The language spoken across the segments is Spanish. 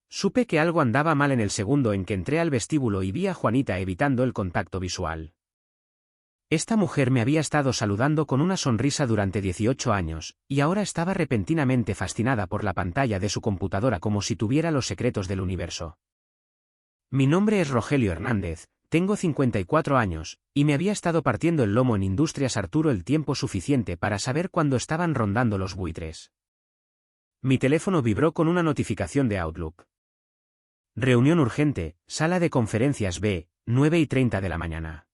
Supe que algo andaba mal en el segundo en que entré al vestíbulo y vi a Juanita evitando el contacto visual. Esta mujer me había estado saludando con una sonrisa durante 18 años, y ahora estaba repentinamente fascinada por la pantalla de su computadora como si tuviera los secretos del universo. Mi nombre es Rogelio Hernández, tengo 54 años, y me había estado partiendo el lomo en Industrias Arturo el tiempo suficiente para saber cuándo estaban rondando los buitres. Mi teléfono vibró con una notificación de Outlook. Reunión urgente, sala de conferencias B, 9:30 de la mañana.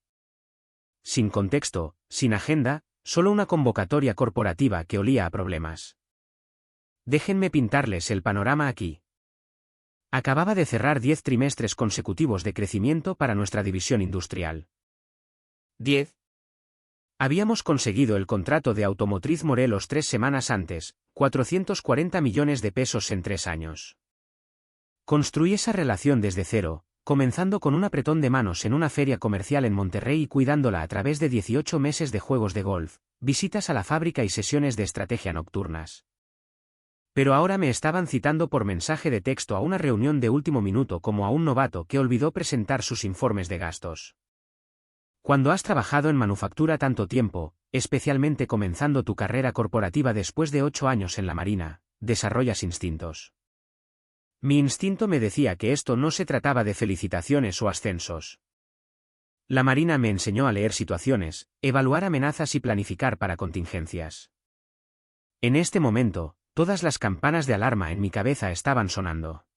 Sin contexto, sin agenda, solo una convocatoria corporativa que olía a problemas. Déjenme pintarles el panorama aquí. Acababa de cerrar 10 trimestres consecutivos de crecimiento para nuestra división industrial. 10. Habíamos conseguido el contrato de Automotriz Morelos 3 semanas antes, 440 millones de pesos en 3 años. Construí esa relación desde cero, comenzando con un apretón de manos en una feria comercial en Monterrey y cuidándola a través de 18 meses de juegos de golf, visitas a la fábrica y sesiones de estrategia nocturnas. Pero ahora me estaban citando por mensaje de texto a una reunión de último minuto como a un novato que olvidó presentar sus informes de gastos. Cuando has trabajado en manufactura tanto tiempo, especialmente comenzando tu carrera corporativa después de 8 años en la Marina, desarrollas instintos. Mi instinto me decía que esto no se trataba de felicitaciones o ascensos. La Marina me enseñó a leer situaciones, evaluar amenazas y planificar para contingencias. En este momento, todas las campanas de alarma en mi cabeza estaban sonando.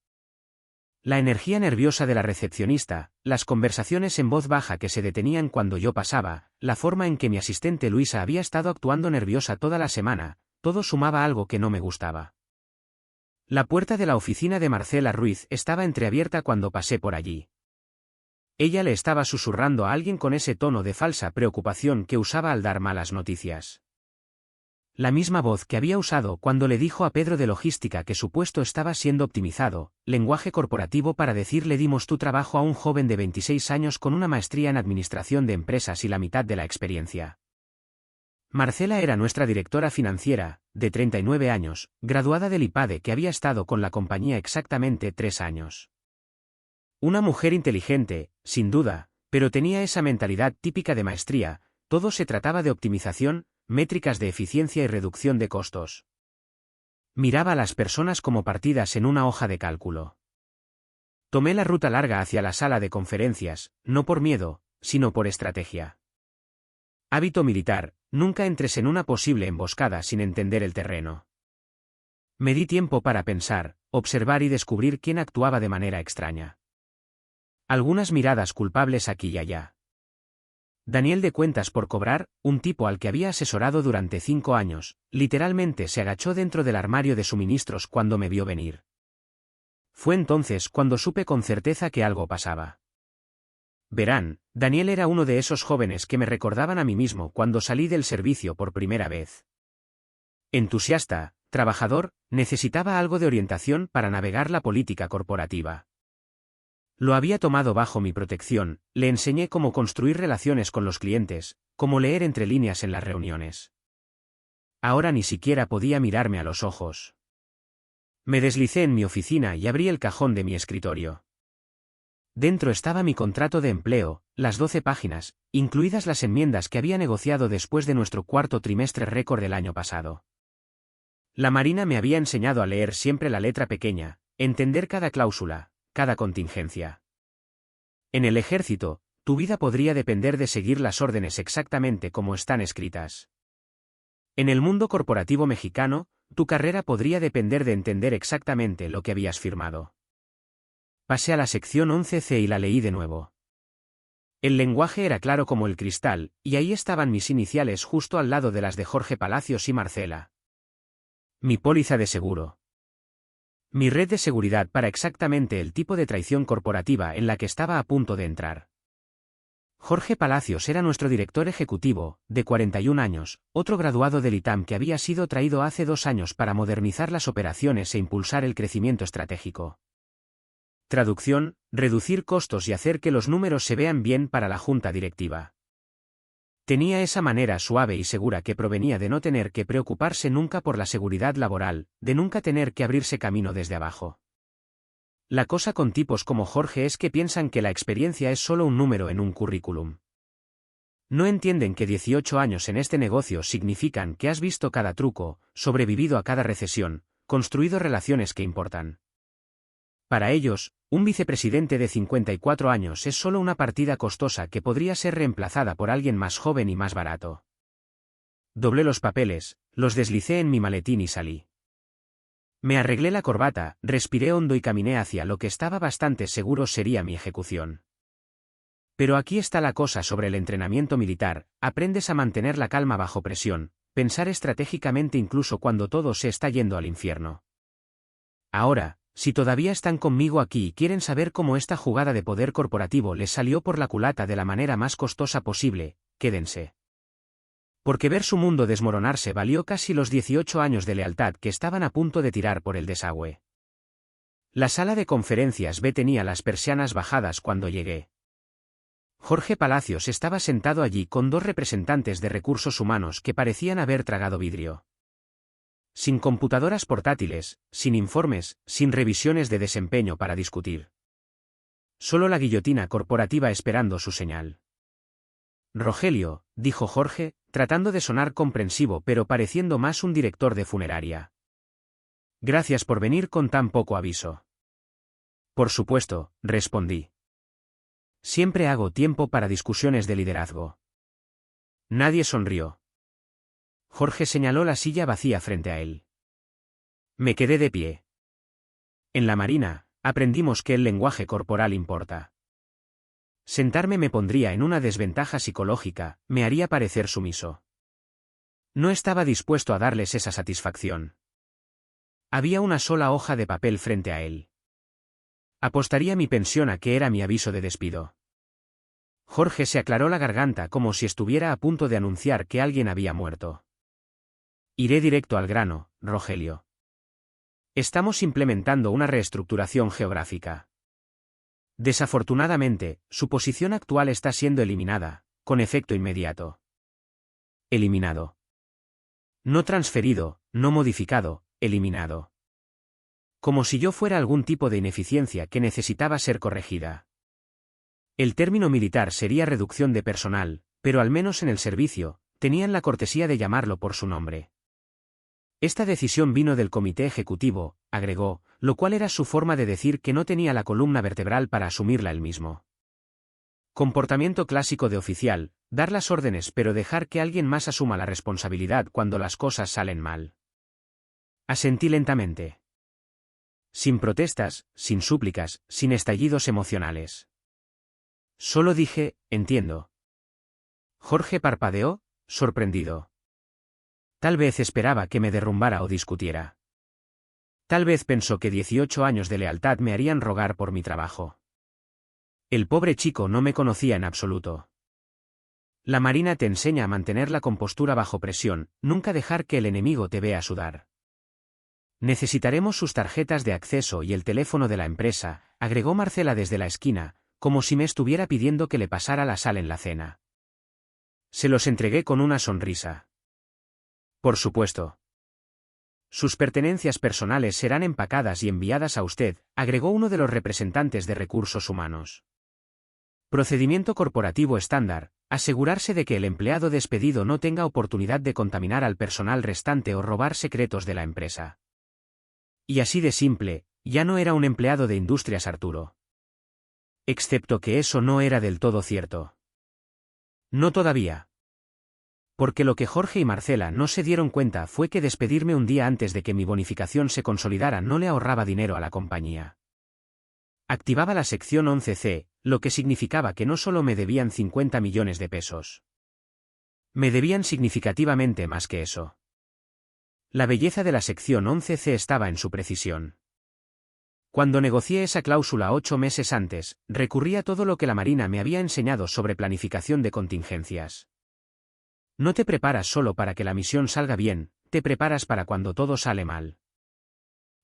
La energía nerviosa de la recepcionista, las conversaciones en voz baja que se detenían cuando yo pasaba, la forma en que mi asistente Luisa había estado actuando nerviosa toda la semana, todo sumaba algo que no me gustaba. La puerta de la oficina de Marcela Ruiz estaba entreabierta cuando pasé por allí. Ella le estaba susurrando a alguien con ese tono de falsa preocupación que usaba al dar malas noticias. La misma voz que había usado cuando le dijo a Pedro de Logística que su puesto estaba siendo optimizado, lenguaje corporativo para decir le dimos tu trabajo a un joven de 26 años con una maestría en administración de empresas y la mitad de la experiencia. Marcela era nuestra directora financiera, de 39 años, graduada del IPADE que había estado con la compañía exactamente 3 años. Una mujer inteligente, sin duda, pero tenía esa mentalidad típica de maestría, todo se trataba de optimización, métricas de eficiencia y reducción de costos. Miraba a las personas como partidas en una hoja de cálculo. Tomé la ruta larga hacia la sala de conferencias, no por miedo, sino por estrategia. Hábito militar, nunca entres en una posible emboscada sin entender el terreno. Me di tiempo para pensar, observar y descubrir quién actuaba de manera extraña. Algunas miradas culpables aquí y allá. Daniel de cuentas por cobrar, un tipo al que había asesorado durante 5 años, literalmente se agachó dentro del armario de suministros cuando me vio venir. Fue entonces cuando supe con certeza que algo pasaba. Verán, Daniel era uno de esos jóvenes que me recordaban a mí mismo cuando salí del servicio por primera vez. Entusiasta, trabajador, necesitaba algo de orientación para navegar la política corporativa. Lo había tomado bajo mi protección, le enseñé cómo construir relaciones con los clientes, cómo leer entre líneas en las reuniones. Ahora ni siquiera podía mirarme a los ojos. Me deslicé en mi oficina y abrí el cajón de mi escritorio. Dentro estaba mi contrato de empleo, las 12 páginas, incluidas las enmiendas que había negociado después de nuestro cuarto trimestre récord del año pasado. La Marina me había enseñado a leer siempre la letra pequeña, entender cada cláusula, cada contingencia. En el ejército, tu vida podría depender de seguir las órdenes exactamente como están escritas. En el mundo corporativo mexicano, tu carrera podría depender de entender exactamente lo que habías firmado. Pasé a la sección 11C y la leí de nuevo. El lenguaje era claro como el cristal, y ahí estaban mis iniciales justo al lado de las de Jorge Palacios y Marcela. Mi póliza de seguro. Mi red de seguridad para exactamente el tipo de traición corporativa en la que estaba a punto de entrar. Jorge Palacios era nuestro director ejecutivo, de 41 años, otro graduado del ITAM que había sido traído hace 2 años para modernizar las operaciones e impulsar el crecimiento estratégico. Traducción, reducir costos y hacer que los números se vean bien para la junta directiva. Tenía esa manera suave y segura que provenía de no tener que preocuparse nunca por la seguridad laboral, de nunca tener que abrirse camino desde abajo. La cosa con tipos como Jorge es que piensan que la experiencia es solo un número en un currículum. No entienden que 18 años en este negocio significan que has visto cada truco, sobrevivido a cada recesión, construido relaciones que importan. Para ellos, un vicepresidente de 54 años es solo una partida costosa que podría ser reemplazada por alguien más joven y más barato. Doblé los papeles, los deslicé en mi maletín y salí. Me arreglé la corbata, respiré hondo y caminé hacia lo que estaba bastante seguro sería mi ejecución. Pero aquí está la cosa sobre el entrenamiento militar: aprendes a mantener la calma bajo presión, pensar estratégicamente incluso cuando todo se está yendo al infierno. Ahora, si todavía están conmigo aquí y quieren saber cómo esta jugada de poder corporativo les salió por la culata de la manera más costosa posible, quédense. Porque ver su mundo desmoronarse valió casi los 18 años de lealtad que estaban a punto de tirar por el desagüe. La sala de conferencias B tenía las persianas bajadas cuando llegué. Jorge Palacios estaba sentado allí con dos representantes de recursos humanos que parecían haber tragado vidrio. Sin computadoras portátiles, sin informes, sin revisiones de desempeño para discutir. Solo la guillotina corporativa esperando su señal. Rogelio, dijo Jorge, tratando de sonar comprensivo pero pareciendo más un director de funeraria. Gracias por venir con tan poco aviso. Por supuesto, respondí. Siempre hago tiempo para discusiones de liderazgo. Nadie sonrió. Jorge señaló la silla vacía frente a él. Me quedé de pie. En la Marina, aprendimos que el lenguaje corporal importa. Sentarme me pondría en una desventaja psicológica, me haría parecer sumiso. No estaba dispuesto a darles esa satisfacción. Había una sola hoja de papel frente a él. Apostaría mi pensión a que era mi aviso de despido. Jorge se aclaró la garganta como si estuviera a punto de anunciar que alguien había muerto. Iré directo al grano, Rogelio. Estamos implementando una reestructuración geográfica. Desafortunadamente, su posición actual está siendo eliminada, con efecto inmediato. Eliminado. No transferido, no modificado, eliminado. Como si yo fuera algún tipo de ineficiencia que necesitaba ser corregida. El término militar sería reducción de personal, pero al menos en el servicio, tenían la cortesía de llamarlo por su nombre. Esta decisión vino del comité ejecutivo, agregó, lo cual era su forma de decir que no tenía la columna vertebral para asumirla él mismo. Comportamiento clásico de oficial, dar las órdenes pero dejar que alguien más asuma la responsabilidad cuando las cosas salen mal. Asentí lentamente. Sin protestas, sin súplicas, sin estallidos emocionales. Solo dije, entiendo. Jorge parpadeó, sorprendido. Tal vez esperaba que me derrumbara o discutiera. Tal vez pensó que 18 años de lealtad me harían rogar por mi trabajo. El pobre chico no me conocía en absoluto. La Marina te enseña a mantener la compostura bajo presión, nunca dejar que el enemigo te vea sudar. Necesitaremos sus tarjetas de acceso y el teléfono de la empresa, agregó Marcela desde la esquina, como si me estuviera pidiendo que le pasara la sal en la cena. Se los entregué con una sonrisa. Por supuesto. Sus pertenencias personales serán empacadas y enviadas a usted, agregó uno de los representantes de recursos humanos. Procedimiento corporativo estándar, asegurarse de que el empleado despedido no tenga oportunidad de contaminar al personal restante o robar secretos de la empresa. Y así de simple, ya no era un empleado de Industrias Arturo. Excepto que eso no era del todo cierto. No todavía. Porque lo que Jorge y Marcela no se dieron cuenta fue que despedirme un día antes de que mi bonificación se consolidara no le ahorraba dinero a la compañía. Activaba la sección 11C, lo que significaba que no solo me debían 50 millones de pesos. Me debían significativamente más que eso. La belleza de la sección 11C estaba en su precisión. Cuando negocié esa cláusula 8 meses antes, recurrí a todo lo que la Marina me había enseñado sobre planificación de contingencias. No te preparas solo para que la misión salga bien, te preparas para cuando todo sale mal.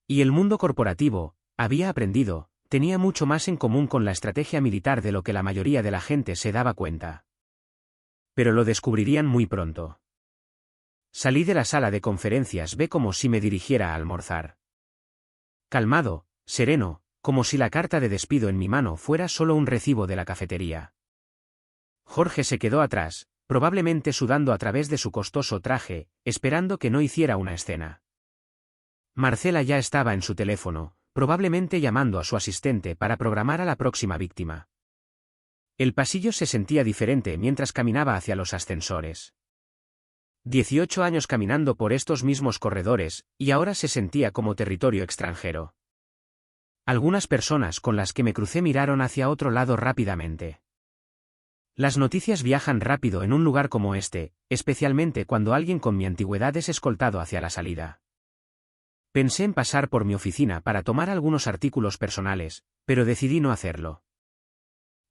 Y el mundo corporativo, había aprendido, tenía mucho más en común con la estrategia militar de lo que la mayoría de la gente se daba cuenta. Pero lo descubrirían muy pronto. Salí de la sala de conferencias B como si me dirigiera a almorzar. Calmado, sereno, como si la carta de despido en mi mano fuera solo un recibo de la cafetería. Jorge se quedó atrás, probablemente sudando a través de su costoso traje, esperando que no hiciera una escena. Marcela ya estaba en su teléfono, probablemente llamando a su asistente para programar a la próxima víctima. El pasillo se sentía diferente mientras caminaba hacia los ascensores. 18 años caminando por estos mismos corredores, y ahora se sentía como territorio extranjero. Algunas personas con las que me crucé miraron hacia otro lado rápidamente. Las noticias viajan rápido en un lugar como este, especialmente cuando alguien con mi antigüedad es escoltado hacia la salida. Pensé en pasar por mi oficina para tomar algunos artículos personales, pero decidí no hacerlo.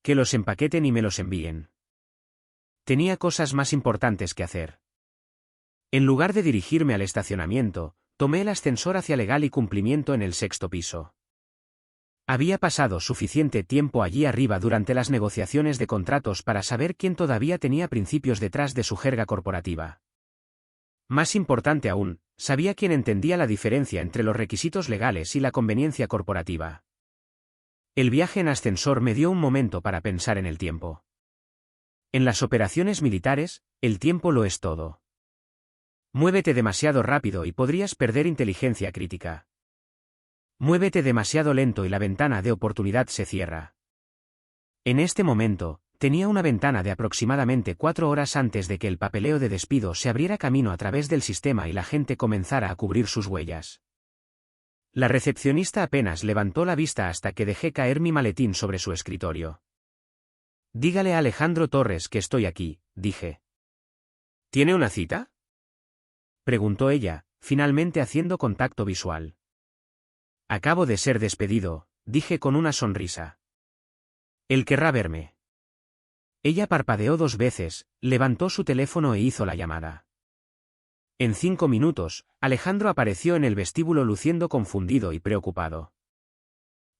Que los empaqueten y me los envíen. Tenía cosas más importantes que hacer. En lugar de dirigirme al estacionamiento, tomé el ascensor hacia Legal y Cumplimiento en el 6º piso. Había pasado suficiente tiempo allí arriba durante las negociaciones de contratos para saber quién todavía tenía principios detrás de su jerga corporativa. Más importante aún, sabía quién entendía la diferencia entre los requisitos legales y la conveniencia corporativa. El viaje en ascensor me dio un momento para pensar en el tiempo. En las operaciones militares, el tiempo lo es todo. Muévete demasiado rápido y podrías perder inteligencia crítica. Muévete demasiado lento y la ventana de oportunidad se cierra. En este momento, tenía una ventana de aproximadamente 4 horas antes de que el papeleo de despido se abriera camino a través del sistema y la gente comenzara a cubrir sus huellas. La recepcionista apenas levantó la vista hasta que dejé caer mi maletín sobre su escritorio. Dígale a Alejandro Torres que estoy aquí, dije. ¿Tiene una cita?, preguntó ella, finalmente haciendo contacto visual. Acabo de ser despedido, dije con una sonrisa. Él querrá verme. Ella parpadeó 2 veces, levantó su teléfono e hizo la llamada. En 5 minutos, Alejandro apareció en el vestíbulo luciendo confundido y preocupado.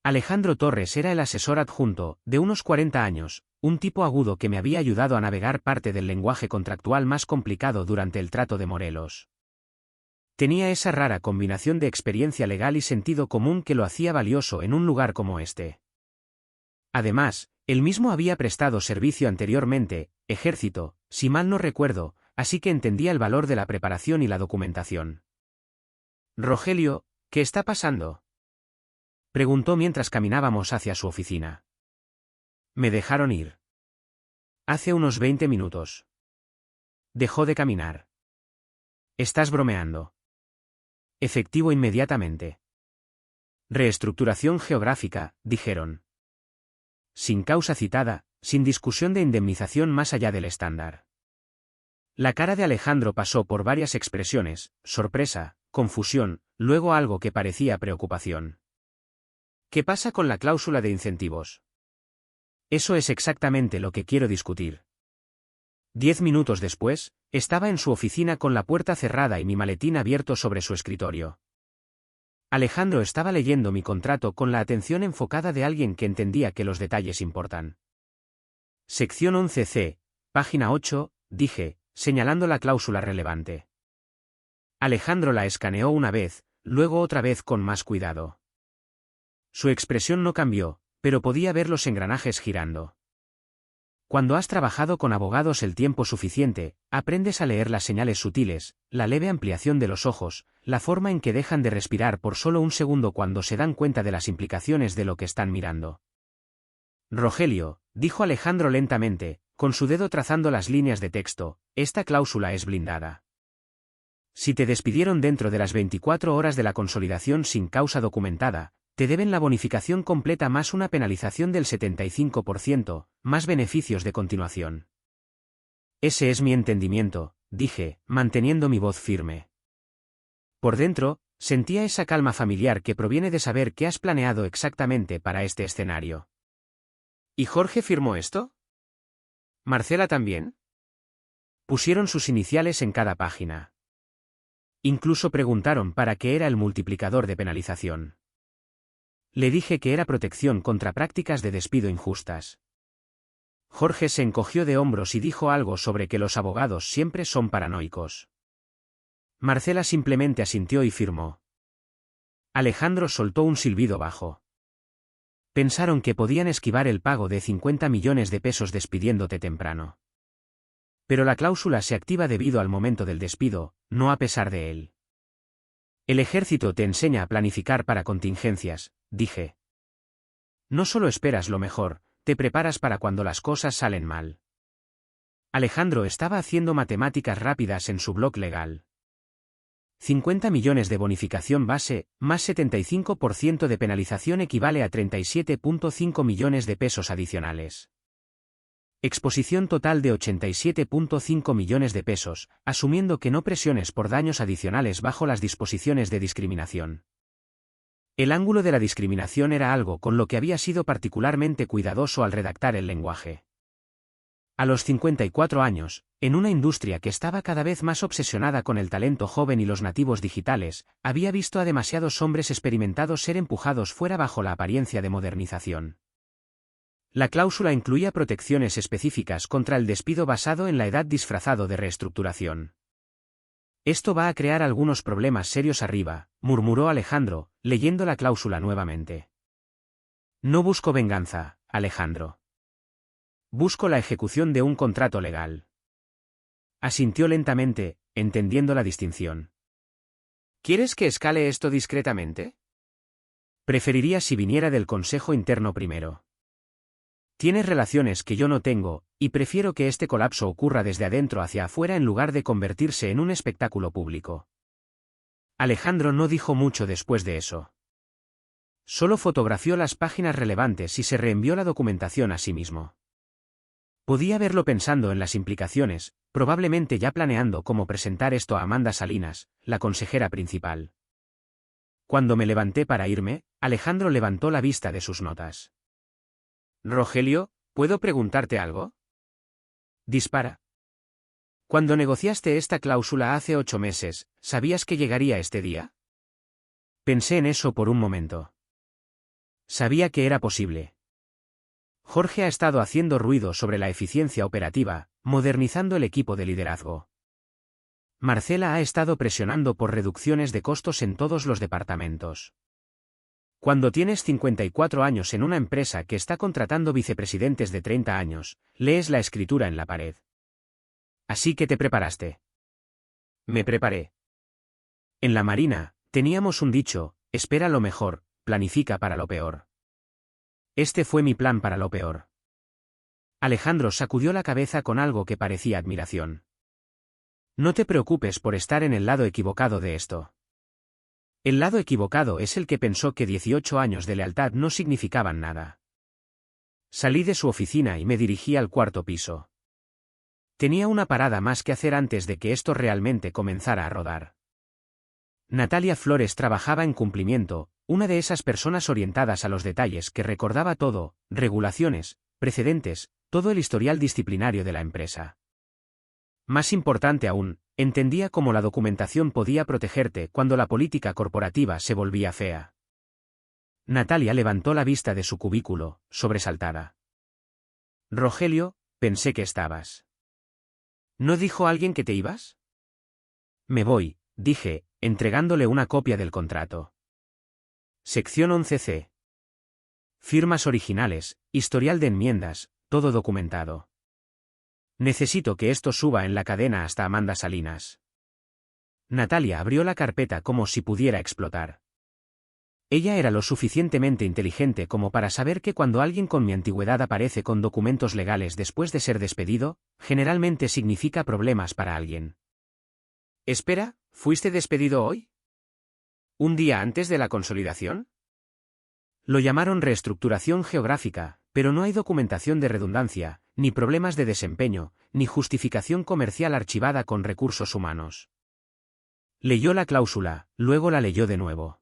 Alejandro Torres era el asesor adjunto, de unos 40 años, un tipo agudo que me había ayudado a navegar parte del lenguaje contractual más complicado durante el trato de Morelos. Tenía esa rara combinación de experiencia legal y sentido común que lo hacía valioso en un lugar como este. Además, él mismo había prestado servicio anteriormente, ejército, si mal no recuerdo, así que entendía el valor de la preparación y la documentación. Rogelio, ¿qué está pasando?, preguntó mientras caminábamos hacia su oficina. Me dejaron ir. Hace unos 20 minutos. Dejó de caminar. Estás bromeando. Efectivo inmediatamente. Reestructuración geográfica, dijeron. Sin causa citada, sin discusión de indemnización más allá del estándar. La cara de Alejandro pasó por varias expresiones, sorpresa, confusión, luego algo que parecía preocupación. ¿Qué pasa con la cláusula de incentivos? Eso es exactamente lo que quiero discutir. 10 minutos después, estaba en su oficina con la puerta cerrada y mi maletín abierto sobre su escritorio. Alejandro estaba leyendo mi contrato con la atención enfocada de alguien que entendía que los detalles importan. Sección 11C, página 8, dije, señalando la cláusula relevante. Alejandro la escaneó una vez, luego otra vez con más cuidado. Su expresión no cambió, pero podía ver los engranajes girando. Cuando has trabajado con abogados el tiempo suficiente, aprendes a leer las señales sutiles, la leve ampliación de los ojos, la forma en que dejan de respirar por solo un segundo cuando se dan cuenta de las implicaciones de lo que están mirando. Rogelio, dijo Alejandro lentamente, con su dedo trazando las líneas de texto, esta cláusula es blindada. Si te despidieron dentro de las 24 horas de la consolidación sin causa documentada, te deben la bonificación completa más una penalización del 75%, más beneficios de continuación. Ese es mi entendimiento, dije, manteniendo mi voz firme. Por dentro, sentía esa calma familiar que proviene de saber qué has planeado exactamente para este escenario. ¿Y Jorge firmó esto? ¿Marcela también? Pusieron sus iniciales en cada página. Incluso preguntaron para qué era el multiplicador de penalización. Le dije que era protección contra prácticas de despido injustas. Jorge se encogió de hombros y dijo algo sobre que los abogados siempre son paranoicos. Marcela simplemente asintió y firmó. Alejandro soltó un silbido bajo. Pensaron que podían esquivar el pago de 50 millones de pesos despidiéndote temprano. Pero la cláusula se activa debido al momento del despido, no a pesar de él. El ejército te enseña a planificar para contingencias, dije. No solo esperas lo mejor, te preparas para cuando las cosas salen mal. Alejandro estaba haciendo matemáticas rápidas en su blog legal. 50 millones de bonificación base, más 75% de penalización equivale a 37,5 millones de pesos adicionales. Exposición total de 87,5 millones de pesos, asumiendo que no presiones por daños adicionales bajo las disposiciones de discriminación. El ángulo de la discriminación era algo con lo que había sido particularmente cuidadoso al redactar el lenguaje. A los 54 años, en una industria que estaba cada vez más obsesionada con el talento joven y los nativos digitales, había visto a demasiados hombres experimentados ser empujados fuera bajo la apariencia de modernización. La cláusula incluía protecciones específicas contra el despido basado en la edad disfrazado de reestructuración. Esto va a crear algunos problemas serios arriba, murmuró Alejandro, leyendo la cláusula nuevamente. No busco venganza, Alejandro. Busco la ejecución de un contrato legal. Asintió lentamente, entendiendo la distinción. ¿Quieres que escale esto discretamente? Preferiría si viniera del Consejo Interno primero. Tienes relaciones que yo no tengo, y prefiero que este colapso ocurra desde adentro hacia afuera en lugar de convertirse en un espectáculo público. Alejandro no dijo mucho después de eso. Solo fotografió las páginas relevantes y se reenvió la documentación a sí mismo. Podía verlo pensando en las implicaciones, probablemente ya planeando cómo presentar esto a Amanda Salinas, la consejera principal. Cuando me levanté para irme, Alejandro levantó la vista de sus notas. Rogelio, ¿puedo preguntarte algo? Dispara. Cuando negociaste esta cláusula hace 8 meses, ¿sabías que llegaría este día? Pensé en eso por un momento. Sabía que era posible. Jorge ha estado haciendo ruido sobre la eficiencia operativa, modernizando el equipo de liderazgo. Marcela ha estado presionando por reducciones de costos en todos los departamentos. Cuando tienes 54 años en una empresa que está contratando vicepresidentes de 30 años, lees la escritura en la pared. Así que te preparaste. Me preparé. En la Marina, teníamos un dicho, espera lo mejor, planifica para lo peor. Este fue mi plan para lo peor. Alejandro sacudió la cabeza con algo que parecía admiración. No te preocupes por estar en el lado equivocado de esto. El lado equivocado es el que pensó que 18 años de lealtad no significaban nada. Salí de su oficina y me dirigí al cuarto piso. Tenía una parada más que hacer antes de que esto realmente comenzara a rodar. Natalia Flores trabajaba en cumplimiento, una de esas personas orientadas a los detalles que recordaba todo, regulaciones, precedentes, todo el historial disciplinario de la empresa. Más importante aún, entendía cómo la documentación podía protegerte cuando la política corporativa se volvía fea. Natalia levantó la vista de su cubículo, sobresaltada. Rogelio, pensé que estabas. ¿No dijo alguien que te ibas? Me voy, dije, entregándole una copia del contrato. Sección 11C. Firmas originales, historial de enmiendas, todo documentado. Necesito que esto suba en la cadena hasta Amanda Salinas. Natalia abrió la carpeta como si pudiera explotar. Ella era lo suficientemente inteligente como para saber que cuando alguien con mi antigüedad aparece con documentos legales después de ser despedido, generalmente significa problemas para alguien. Espera, ¿fuiste despedido hoy? ¿Un día antes de la consolidación? Lo llamaron reestructuración geográfica, pero no hay documentación de redundancia, ni problemas de desempeño, ni justificación comercial archivada con recursos humanos. Leyó la cláusula, luego la leyó de nuevo.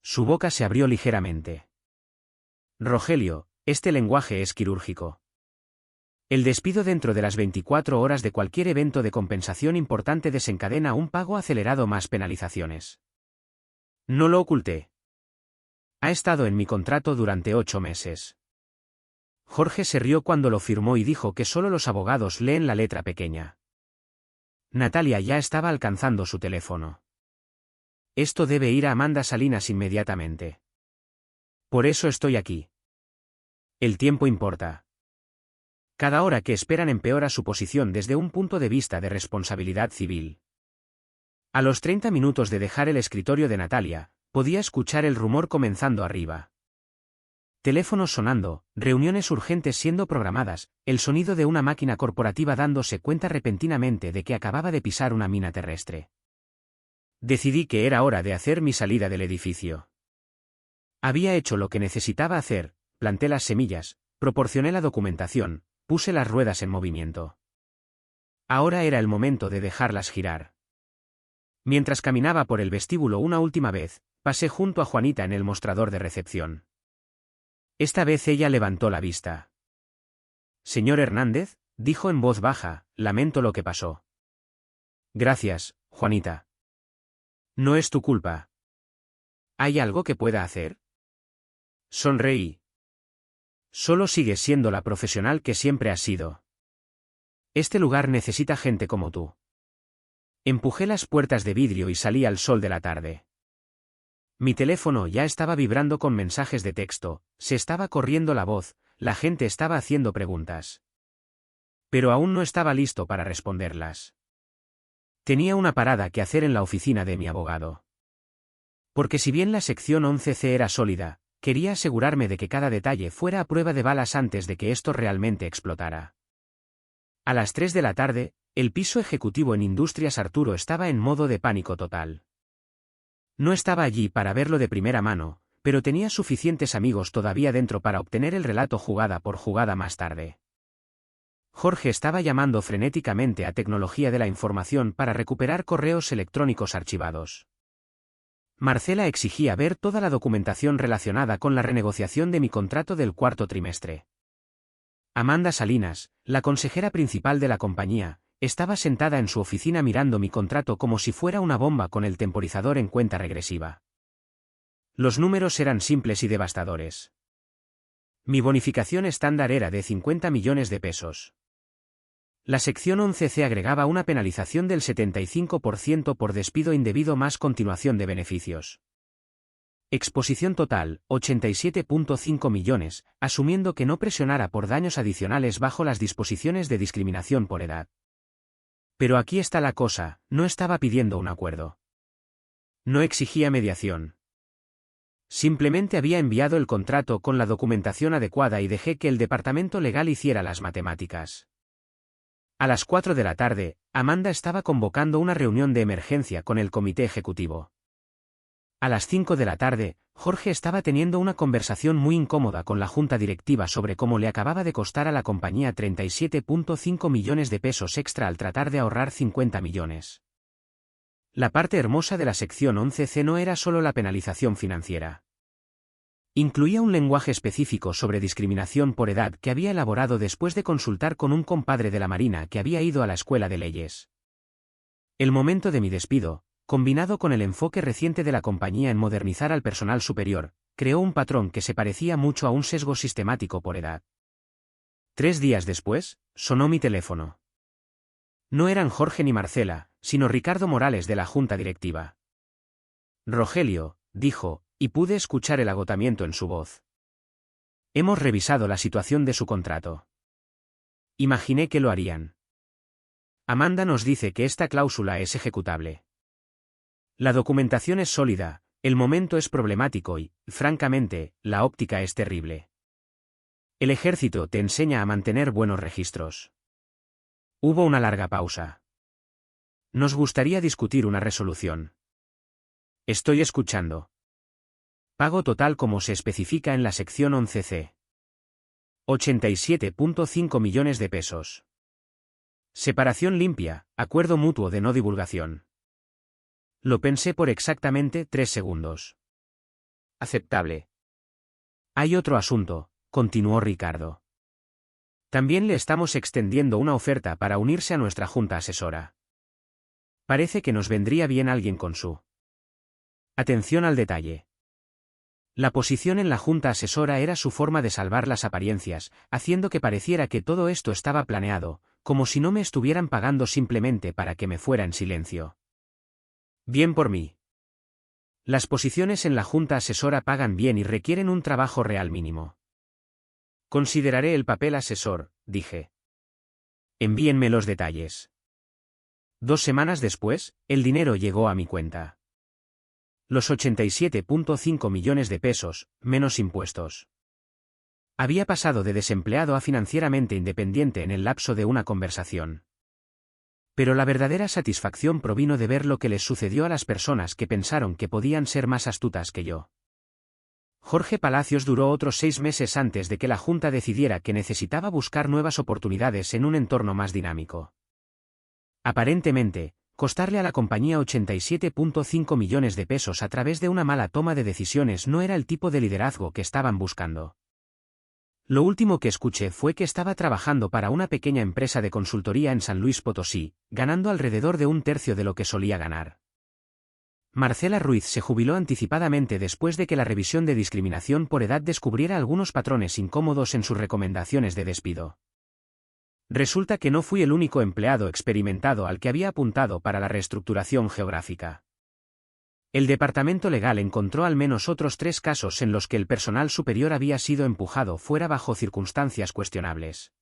Su boca se abrió ligeramente. Rogelio, este lenguaje es quirúrgico. El despido dentro de las 24 horas de cualquier evento de compensación importante desencadena un pago acelerado más penalizaciones. No lo oculté. Ha estado en mi contrato durante 8 meses. Jorge se rió cuando lo firmó y dijo que solo los abogados leen la letra pequeña. Natalia ya estaba alcanzando su teléfono. Esto debe ir a Amanda Salinas inmediatamente. Por eso estoy aquí. El tiempo importa. Cada hora que esperan empeora su posición desde un punto de vista de responsabilidad civil. A los 30 minutos de dejar el escritorio de Natalia, podía escuchar el rumor comenzando arriba. Teléfonos sonando, reuniones urgentes siendo programadas, el sonido de una máquina corporativa dándose cuenta repentinamente de que acababa de pisar una mina terrestre. Decidí que era hora de hacer mi salida del edificio. Había hecho lo que necesitaba hacer, planté las semillas, proporcioné la documentación, puse las ruedas en movimiento. Ahora era el momento de dejarlas girar. Mientras caminaba por el vestíbulo una última vez, pasé junto a Juanita en el mostrador de recepción. Esta vez ella levantó la vista. «Señor Hernández», dijo en voz baja, «lamento lo que pasó». «Gracias, Juanita. No es tu culpa». «¿Hay algo que pueda hacer?». Sonreí. «Solo sigues siendo la profesional que siempre has sido. Este lugar necesita gente como tú». Empujé las puertas de vidrio y salí al sol de la tarde. Mi teléfono ya estaba vibrando con mensajes de texto, se estaba corriendo la voz, la gente estaba haciendo preguntas. Pero aún no estaba listo para responderlas. Tenía una parada que hacer en la oficina de mi abogado. Porque si bien la sección 11C era sólida, quería asegurarme de que cada detalle fuera a prueba de balas antes de que esto realmente explotara. A las 3 de la tarde, el piso ejecutivo en Industrias Arturo estaba en modo de pánico total. No estaba allí para verlo de primera mano, pero tenía suficientes amigos todavía dentro para obtener el relato jugada por jugada más tarde. Jorge estaba llamando frenéticamente a tecnología de la información para recuperar correos electrónicos archivados. Marcela exigía ver toda la documentación relacionada con la renegociación de mi contrato del cuarto trimestre. Amanda Salinas, la consejera principal de la compañía, estaba sentada en su oficina mirando mi contrato como si fuera una bomba con el temporizador en cuenta regresiva. Los números eran simples y devastadores. Mi bonificación estándar era de 50 millones de pesos. La sección 11C agregaba una penalización del 75% por despido indebido más continuación de beneficios. Exposición total, 87.5 millones, asumiendo que no presionara por daños adicionales bajo las disposiciones de discriminación por edad. Pero aquí está la cosa, no estaba pidiendo un acuerdo. No exigía mediación. Simplemente había enviado el contrato con la documentación adecuada y dejé que el departamento legal hiciera las matemáticas. A las 4 de la tarde, Amanda estaba convocando una reunión de emergencia con el comité ejecutivo. A las 5 de la tarde, Jorge estaba teniendo una conversación muy incómoda con la junta directiva sobre cómo le acababa de costar a la compañía 37.5 millones de pesos extra al tratar de ahorrar 50 millones. La parte hermosa de la sección 11C no era solo la penalización financiera. Incluía un lenguaje específico sobre discriminación por edad que había elaborado después de consultar con un compadre de la Marina que había ido a la escuela de leyes. El momento de mi despido, combinado con el enfoque reciente de la compañía en modernizar al personal superior, creó un patrón que se parecía mucho a un sesgo sistemático por edad. 3 días después, sonó mi teléfono. No eran Jorge ni Marcela, sino Ricardo Morales de la junta directiva. «Rogelio», dijo, y pude escuchar el agotamiento en su voz. «Hemos revisado la situación de su contrato. Imaginé que lo harían. Amanda nos dice que esta cláusula es ejecutable. La documentación es sólida, el momento es problemático y, francamente, la óptica es terrible. El ejército te enseña a mantener buenos registros». Hubo una larga pausa. «Nos gustaría discutir una resolución». «Estoy escuchando». «Pago total como se especifica en la sección 11C. 87.5 millones de pesos. Separación limpia, acuerdo mutuo de no divulgación». Lo pensé por exactamente 3 segundos. «Aceptable». «Hay otro asunto», continuó Ricardo. «También le estamos extendiendo una oferta para unirse a nuestra junta asesora. Parece que nos vendría bien alguien con su atención al detalle». La posición en la junta asesora era su forma de salvar las apariencias, haciendo que pareciera que todo esto estaba planeado, como si no me estuvieran pagando simplemente para que me fuera en silencio. Bien por mí. Las posiciones en la junta asesora pagan bien y requieren un trabajo real mínimo. Consideraré el papel asesor, dije. Envíenme los detalles. 2 semanas después, el dinero llegó a mi cuenta. Los 87,5 millones de pesos, menos impuestos. Había pasado de desempleado a financieramente independiente en el lapso de una conversación. Pero la verdadera satisfacción provino de ver lo que les sucedió a las personas que pensaron que podían ser más astutas que yo. Jorge Palacios duró otros 6 meses antes de que la Junta decidiera que necesitaba buscar nuevas oportunidades en un entorno más dinámico. Aparentemente, costarle a la compañía 87,5 millones de pesos a través de una mala toma de decisiones no era el tipo de liderazgo que estaban buscando. Lo último que escuché fue que estaba trabajando para una pequeña empresa de consultoría en San Luis Potosí, ganando alrededor de 1/3 de lo que solía ganar. Marcela Ruiz se jubiló anticipadamente después de que la revisión de discriminación por edad descubriera algunos patrones incómodos en sus recomendaciones de despido. Resulta que no fui el único empleado experimentado al que había apuntado para la reestructuración geográfica. El departamento legal encontró al menos otros 3 casos en los que el personal superior había sido empujado fuera bajo circunstancias cuestionables.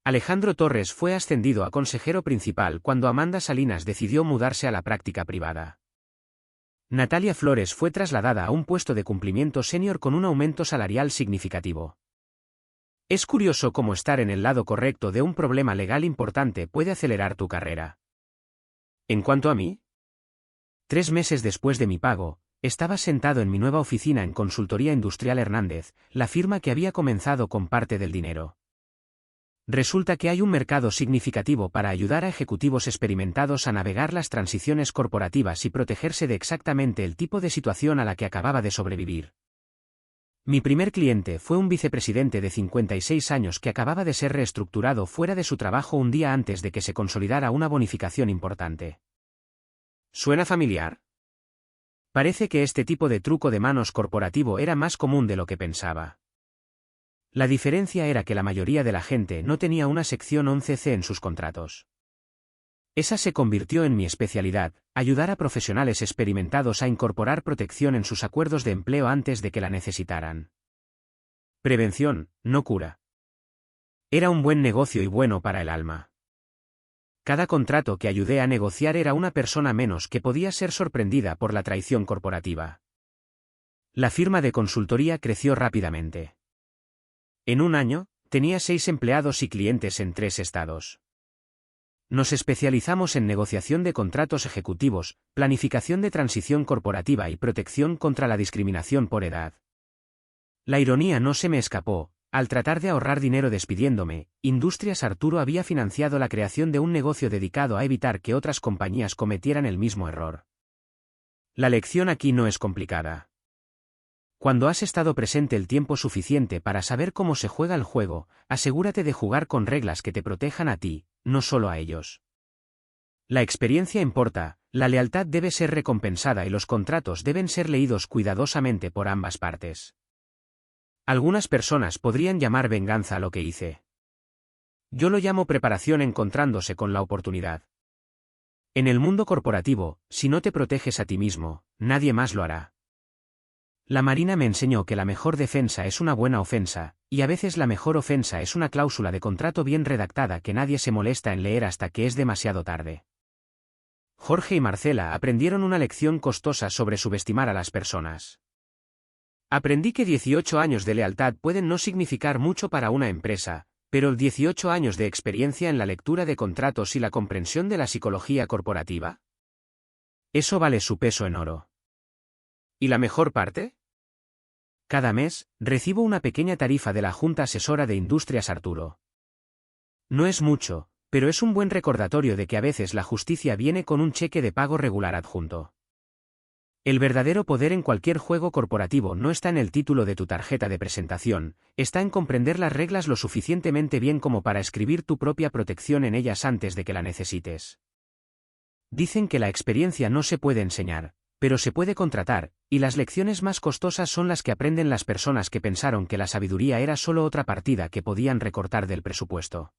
Alejandro Torres fue ascendido a consejero principal cuando Amanda Salinas decidió mudarse a la práctica privada. Natalia Flores fue trasladada a un puesto de cumplimiento senior con un aumento salarial significativo. Es curioso cómo estar en el lado correcto de un problema legal importante puede acelerar tu carrera. En cuanto a mí, 3 meses después de mi pago, estaba sentado en mi nueva oficina en Consultoría Industrial Hernández, la firma que había comenzado con parte del dinero. Resulta que hay un mercado significativo para ayudar a ejecutivos experimentados a navegar las transiciones corporativas y protegerse de exactamente el tipo de situación a la que acababa de sobrevivir. Mi primer cliente fue un vicepresidente de 56 años que acababa de ser reestructurado fuera de su trabajo un día antes de que se consolidara una bonificación importante. ¿Suena familiar? Parece que este tipo de truco de manos corporativo era más común de lo que pensaba. La diferencia era que la mayoría de la gente no tenía una sección 11C en sus contratos. Esa se convirtió en mi especialidad, ayudar a profesionales experimentados a incorporar protección en sus acuerdos de empleo antes de que la necesitaran. Prevención, no cura. Era un buen negocio y bueno para el alma. Cada contrato que ayudé a negociar era una persona menos que podía ser sorprendida por la traición corporativa. La firma de consultoría creció rápidamente. En un año, tenía 6 empleados y clientes en 3 estados. Nos especializamos en negociación de contratos ejecutivos, planificación de transición corporativa y protección contra la discriminación por edad. La ironía no se me escapó, al tratar de ahorrar dinero despidiéndome, Industrias Arturo había financiado la creación de un negocio dedicado a evitar que otras compañías cometieran el mismo error. La lección aquí no es complicada. Cuando has estado presente el tiempo suficiente para saber cómo se juega el juego, asegúrate de jugar con reglas que te protejan a ti, no solo a ellos. La experiencia importa, la lealtad debe ser recompensada y los contratos deben ser leídos cuidadosamente por ambas partes. Algunas personas podrían llamar venganza a lo que hice. Yo lo llamo preparación encontrándose con la oportunidad. En el mundo corporativo, si no te proteges a ti mismo, nadie más lo hará. La Marina me enseñó que la mejor defensa es una buena ofensa, y a veces la mejor ofensa es una cláusula de contrato bien redactada que nadie se molesta en leer hasta que es demasiado tarde. Jorge y Marcela aprendieron una lección costosa sobre subestimar a las personas. Aprendí que 18 años de lealtad pueden no significar mucho para una empresa, pero 18 años de experiencia en la lectura de contratos y la comprensión de la psicología corporativa. Eso vale su peso en oro. ¿Y la mejor parte? Cada mes, recibo una pequeña tarifa de la Junta Asesora de Industrias Arturo. No es mucho, pero es un buen recordatorio de que a veces la justicia viene con un cheque de pago regular adjunto. El verdadero poder en cualquier juego corporativo no está en el título de tu tarjeta de presentación, está en comprender las reglas lo suficientemente bien como para escribir tu propia protección en ellas antes de que la necesites. Dicen que la experiencia no se puede enseñar, pero se puede contratar, y las lecciones más costosas son las que aprenden las personas que pensaron que la sabiduría era solo otra partida que podían recortar del presupuesto.